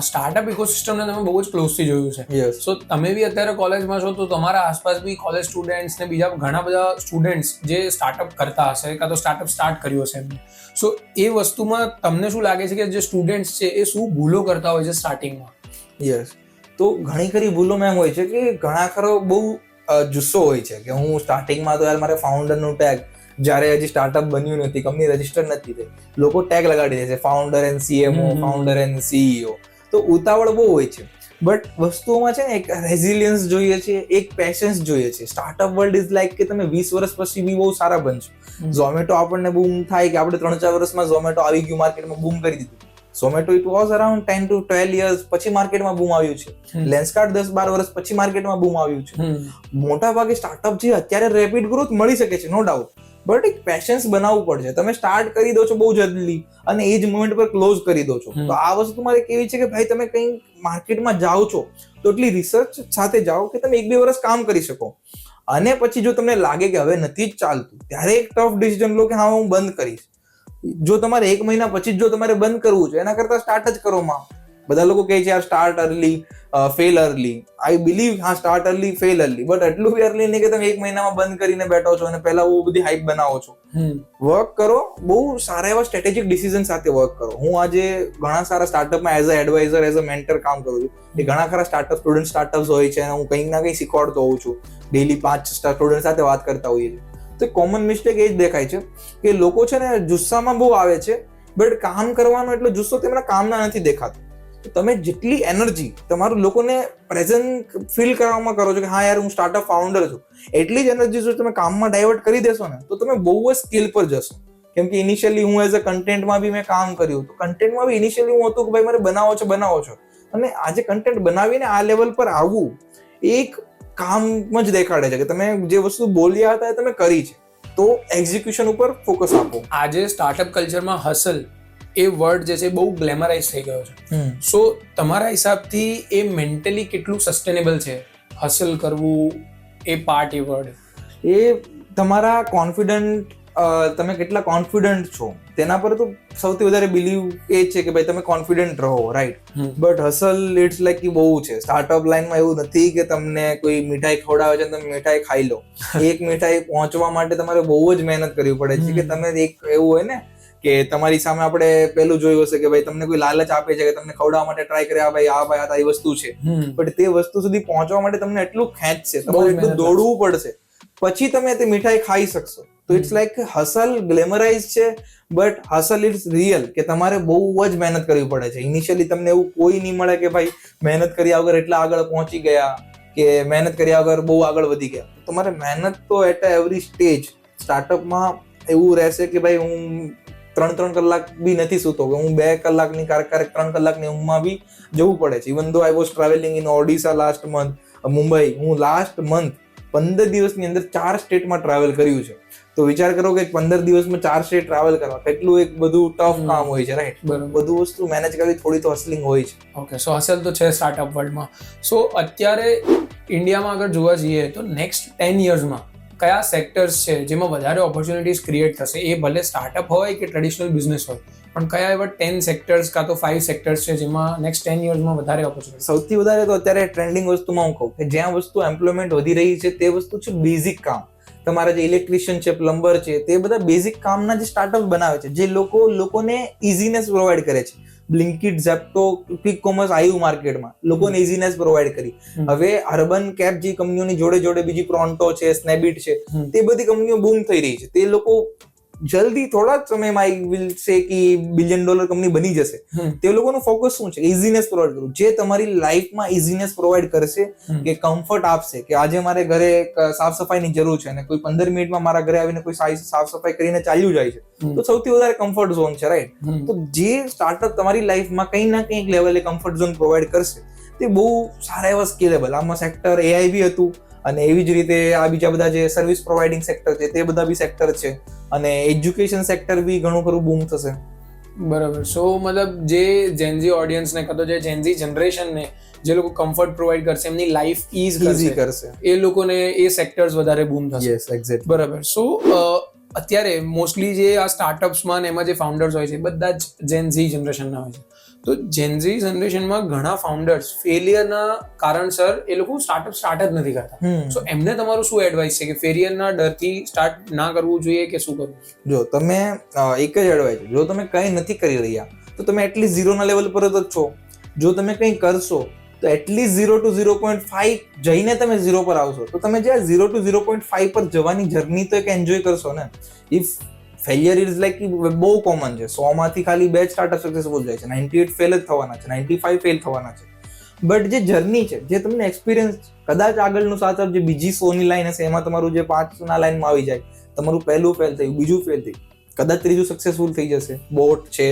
Startup ઇકોસિસ્ટમને તમે બહુ જ ક્લોઝથી જોયું છે. યસ. સો તમે બી અત્યારે કોલેજમાં છો તો તમારા આસપાસ બી કોલેજ સ્ટુડન્ટ્સ ને બીજા ઘણા બધા સ્ટુડન્ટ્સ જે સ્ટાર્ટઅપ કરતા હશે કાં તો સ્ટાર્ટઅપ સ્ટાર્ટ કર્યું હશે એમને. સો એ વસ્તુમાં તમને શું લાગે છે કે જે સ્ટુડન્ટ્સ છે એ શું ભૂલો કરતા હોય છે સ્ટાર્ટિંગમાં? યસ. તો ઘણી ખરી ભૂલો મેમ હોય છે કે ઘણા ખરો બહુ જુસ્સો હોય છે કે હું સ્ટાર્ટિંગમાં તો યાર મારે ફાઉન્ડરનું ટેગ, જ્યારે હજી સ્ટાર્ટઅપ બન્યું નથી, કંપની રજીસ્ટર નથી થઈ, લોકો ટેગ લગાડી દે છે founder and CMO, founder and CEO. તો ઉતાવળ બહુ હોય છે. બટ વસ્તુઓમાં છે ને એક રેઝિલિયન્સ જોઈએ છે, એક પેશન્સ જોઈએ છે. સ્ટાર્ટઅપ વર્લ્ડ ઇઝ લાઈક કે તમે 20 વર્ષ પછી બી બહુ સારા બનશો. ઝોમેટો આપણને બૂમ થાય કે આપણે 3-4 વર્ષમાં ઝોમેટો આવી ગયું, માર્કેટમાં બૂમ કરી દીધું. Zomato it was around 10 to 12 years પછી માર્કેટમાં બૂમ આવ્યું છે. લેન્સકાર્ટ 10-12 વર્ષ પછી માર્કેટમાં બૂમ આવ્યું છે. મોટા ભાગે સ્ટાર્ટઅપ જે અત્યારે રેપિડ ગ્રોથ મળી શકે છે, નો ડાઉટ, બટ એક પેશન્સ બનાવવું પડશે. તમે સ્ટાર્ટ કરી દો છો બહુ જલ્દી અને એ જ મોમેન્ટ પર ક્લોઝ કરી દો છો. તો આ વસ્તુ મારે કેવી છે કે ભાઈ તમે કંઈ માર્કેટમાં જાઓ છો તો એટલી રિસર્ચ સાથે જાઓ કે તમે 1-2 વર્ષ કામ કરી શકો, અને પછી જો તમને લાગે કે હવે નથી જ ચાલતું ત્યારે એક ટફ ડિસિઝન લો કે હા હું બંધ કરીશ. જો તમારે 1 મહિના પછી જો તમારે બંધ કરવું છે એના કરતા સ્ટાર્ટ જ કરો માં. બધા લોકો કહે છે યાર start early fail early. I believe હા start early fail early, but એટલું બી અર્લી નહીં કે તમે 1 મહિનામાં બંધ કરીને બેઠો છો અને પહેલા બહુ બધી હાઈપ બનાવો છો. વર્ક કરો, બહુ સારા એવા સ્ટ્રેટેજિક ડિસિઝન સાથે વર્ક કરો. હું આજે ઘણા સારા સ્ટાર્ટઅપમાં as a adviser, as a mentor કામ કરું છું. એ ઘણા ખરા સ્ટાર્ટઅપ્સ હોય છે અને હું કંઈક ના કંઈ શીખવાડતો હોઉં છું. ડેલી 5 સ્ટુડન્ટ સાથે વાત કરતા હોઈએ છીએ. તો કોમન મિસ્ટેક એ જ દેખાય છે કે લોકો છે ને જુસ્સામાં બહુ આવે છે, બટ કામ કરવાનો એટલો જુસ્સો તેમના કામના નથી દેખાતો. તો તમે જેટલી એનર્જી તમારું લોકોને પ્રેઝન્ટ ફીલ કરવામાં કરો છો કે હા યાર હું સ્ટાર્ટઅપ ફાઉન્ડર છું, એટલી જ એનર્જી જો તમે કામમાં ડાયવર્ટ કરી દેશો ને તો તમે બહુ જ સ્કિલ પર જશો. કેમ કે ઇનિશિયલી હું એઝ અ કન્ટેન્ટમાં બી મેં કામ કર્યું. તો કન્ટેન્ટમાં બી ઇનિશિયલી હું હતું કે ભાઈ મારે બનાવો છો અને આજે કન્ટેન્ટ બનાવીને આ લેવલ પર આવવું એક કામ જ દેખાડે છે કે તમે જે વસ્તુ બોલ્યા હતા એ તમે કરી છે. તો એક્ઝિક્યુશન ઉપર ફોકસ આપો. આજે સ્ટાર્ટઅપ કલ્ચરમાં હસલ એ વર્ડ જે છે બહુ ગ્લેમરાઇઝ થઈ ગયો છે. સો તમારા હિસાબથી એ મેન્ટલી કેટલું સસ્ટેનેબલ છે હસલ કરવું, એ પાર્ટ, એ વર્ડ? એ તમારા કોન્ફિડન્ટ, તમે કેટલા કોન્ફિડન્ટ છો તેના પર તો સૌથી વધારે બિલીવ એ છે કે ભાઈ તમે કોન્ફિડન્ટ રહો, right. But hustle it's like કે બહુ છે. સ્ટાર્ટઅપ લાઈનમાં એવું નથી કે તમને કોઈ મીઠાઈ ખવડાવે છે તમે મીઠાઈ ખાઈ લો. એક મીઠાઈ પહોંચવા માટે તમારે બહુ જ મહેનત કરવી પડે છે. કે તમે એક એવું હોય ને કે તમારી સામે આપણે પેલું જોયું હશે કે ભાઈ તમને કોઈ લાલચ આપે છે કે તમને ખવડાવવા માટે ટ્રાય કરે, આ ભાઈ આ તારી વસ્તુ છે, બટ તે વસ્તુ સુધી પહોંચવા માટે તમને એટલું ખેંચશે, તમારે એટલું દોડવું પડશે, પછી તમે તે મીઠાઈ ખાઈ શકશો. તો ઇટ્સ લાઈક હસલ ગ્લેમરાઇઝ છે, બટ હસલ ઇટ્સ રિયલ કે તમારે બહુ જ મહેનત કરવી પડે છે. ઇનિશિયલી તમને એવું કોઈ નહીં મળે કે ભાઈ મહેનત કર્યા વગર એટલા આગળ પહોંચી ગયા કે મહેનત કર્યા વગર બહુ આગળ વધી ગયા. તમારે મહેનત તો એટ એવરી સ્ટેજ સ્ટાર્ટઅપમાં એવું રહેશે કે ભાઈ હું 3 કલાક બી નથી સૂતો, કે હું 2 કલાકની ક્યારેક 3 કલાકની ઊંઘમાં બી જવું પડે છે. ઇવન ધો I was travelling in Odisha last month, Mumbai. હું લાસ્ટ મંથ 15 દિવસની અંદર 4 સ્ટેટમાં ટ્રાવેલ કર્યું છે. તો વિચાર કરો કે 15 દિવસમાં 4 સ્ટેટ ટ્રાવેલ કરવા કેટલું એક બધું ટફ કામ હોય છે, રાઈટ. બધું વસ્તુ મેનેજ કરવી થોડી તો હસલિંગ હોય છે. ઓકે, સો હસલ તો છે સ્ટાર્ટઅપ વર્લ્ડમાં. સો અત્યારે ઇન્ડિયામાં અગર જોવા જઈએ તો નેક્સ્ટ 10 યર્સમાં કયા સેક્ટર્સ છે જેમાં વધારે ઓપોર્ચ્યુનિટીઝ ક્રિએટ થશે? એ ભલે સ્ટાર્ટઅપ હોય કે ટ્રેડિશનલ બિઝનેસ હોય, પણ કયા એવા 10 સેક્ટર્સ કાં તો 5 સેક્ટર્સ છે જેમાં નેક્સ્ટ 10 યર્સમાં વધારે ઓપોર્ચ્યુનિટી? સૌથી વધારે તો અત્યારે ટ્રેન્ડિંગ વસ્તુમાં હું કહું કે જ્યાં વસ્તુ એમ્પ્લોયમેન્ટ વધી રહી છે તે વસ્તુ છે બેઝિક કામ. તમારા જે ઇલેક્ટ્રિશિયન છે, પ્લમ્બર છે, તે બધા બેઝિક કામના જે સ્ટાર્ટઅપ બનાવે છે, જે લોકોને ઇઝીનેસ પ્રોવાઈડ કરે છે. બ્લિંકિટ, ઝેપ્ટો, ક્વિક કોમર્સ આવ્યું માર્કેટમાં, લોકોને ઇઝીનેસ પ્રોવાઈડ કરી. હવે અર્બન કેપ જે કંપનીઓની જોડે બીજી પ્રોન્ટો છે, સ્નેબિટ છે, તે બધી કંપનીઓ બૂમ થઈ રહી છે. તે લોકો જલ્દી થોડા જ સમયમાં આઈ વિલ સે કે $1 બિલિયન કંપની બની જશે. તે લોકોનું ફોકસ શું છે? ઇઝીનેસ પ્રોવાઈડ કરવું. જે તમારી લાઈફમાં ઇઝીનેસ પ્રોવાઈડ કરશે, કે કમ્ફર્ટ આપશે, કે આજે મારે ઘરે સાફ સફાઈની જરૂર છે અને કોઈ 15 મિનિટમાં મારા ઘરે આવીને કોઈ સાફ સફાઈ કરીને ચાલ્યું જાય છે, તો સૌથી વધારે કમ્ફર્ટ ઝોન છે, રાઈટ. તો જે સ્ટાર્ટઅપ તમારી લાઈફમાં કંઈ ના કંઈક લેવલે કમ્ફર્ટ ઝોન પ્રોવાઈડ કરશે તે બહુ સારા એવા સ્કેલેબલ. આમાં સેક્ટર AI બી હતું, અને એવી જ રીતે આ બીજા બધા જે સર્વિસ પ્રોવાઇડિંગ સેક્ટર છે તે બધા બી સેક્ટર છે, અને એજ્યુકેશન સેક્ટર બી ઘણું ખરું બૂમ થશે. બરાબર. સો મતલબ જે જેનઝી ઓડિયન્સને કાં તો જે જેનઝી જનરેશનને જે લોકો કમ્ફર્ટ પ્રોવાઈડ કરશે, એમની લાઈફ ઈઝી કરશે, એ લોકોને એ સેક્ટર્સ વધારે બૂમ થશે. Yes, exactly. બરાબર. સો અત્યારે મોસ્ટલી જે આ સ્ટાર્ટઅપ્સમાં ને એમાં જે ફાઉન્ડર્સ હોય છે બધા જ જેનઝી જનરેશનના હોય છે. તો જેનઝી જનરેશનમાં ઘણા ફાઉન્ડર્સ ફેલિયરના કારણસર એ લોકો સ્ટાર્ટઅપ સ્ટાર્ટ જ નથી કરતા. સો એમને તમારું શું એડવાઇસ છે કે ફેલિયરના ડરથી સ્ટાર્ટ ના કરવું જોઈએ કે શું કરવું? જો તમે એક જ એડવાઇસ છે, જો તમે કંઈ નથી કરી રહ્યા તો તમે એટલીસ્ટ 0 ના લેવલ પર જ છો. જો તમે કંઈ કરશો તો એટલીસ્ટ 0 to 0.5 જઈને તમે 0 પર આવશો, તો તમે જે 0 to 0.5 પર જવાની જર્ની તો એક એન્જોય કરશો ને. ઇફ ફેલિયર ઇઝ લાઈક બહુ કોમન છે, 100 માંથી ખાલી 2 સ્ટાર્ટઅપ સક્સેસફુલ જાય છે, 98 ફેલ જ થવાના છે, 95 ફેલ થવાના છે. બટ જે જર્ની છે, જે તમને એક્સપિરિયન્સ, કદાચ આગળનું સ્ટાર્ટઅપ જે બીજી 100 ની લાઈન હશે એમાં તમારું જે 5 ના લાઈનમાં આવી જાય, તમારું પહેલું ફેલ થયું, બીજું ફેલ થયું, કદાચ ત્રીજું સક્સેસફુલ થઈ જશે. બોટ છે,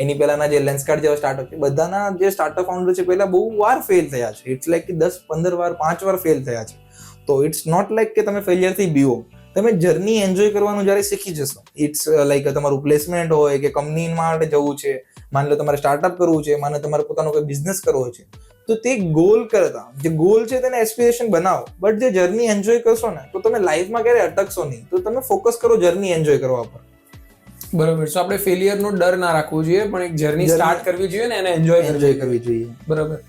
એની પહેલાના જે લેન્સકાર્ડ જેવા સ્ટાર્ટઅપ છે, બધાના જે સ્ટાર્ટઅપ ફાઉન્ડર છે પહેલા બહુ વાર ફેલ થયા છે. ઇટ્સ લાઈક કે 10-15 વાર 5 વાર ફેલ થયા છે. તો ઇટ્સ નોટ લાઈક કે તમે ફેલિયરથી બીવો, તમે જર્ની એન્જોય કરવાનું જ્યારે શીખી જશો. ઇટ્સ લાઈક તમારું પ્લેસમેન્ટ હોય કે કંપની માટે જવું છે, માની લો તમારે સ્ટાર્ટઅપ કરવું છે, માનો તમારે પોતાનો કોઈ બિઝનેસ કરવો છે, તો તે ગોલ કરતા જે ગોલ છે તેને એસ્પિરેશન બનાવો. બટ જે જર્ની એન્જોય કરશો ને તો તમે લાઈફમાં ક્યારે અટકશો નહીં. તો તમે ફોકસ કરો જર્ની એન્જોય કરવા પર. બરાબર. સો આપણે ફેલિયરનો ડર ના રાખવો જોઈએ, પણ એક જર્ની સ્ટાર્ટ કરવી જોઈએ ને એને એન્જોય કરવી જોઈએ. બરાબર.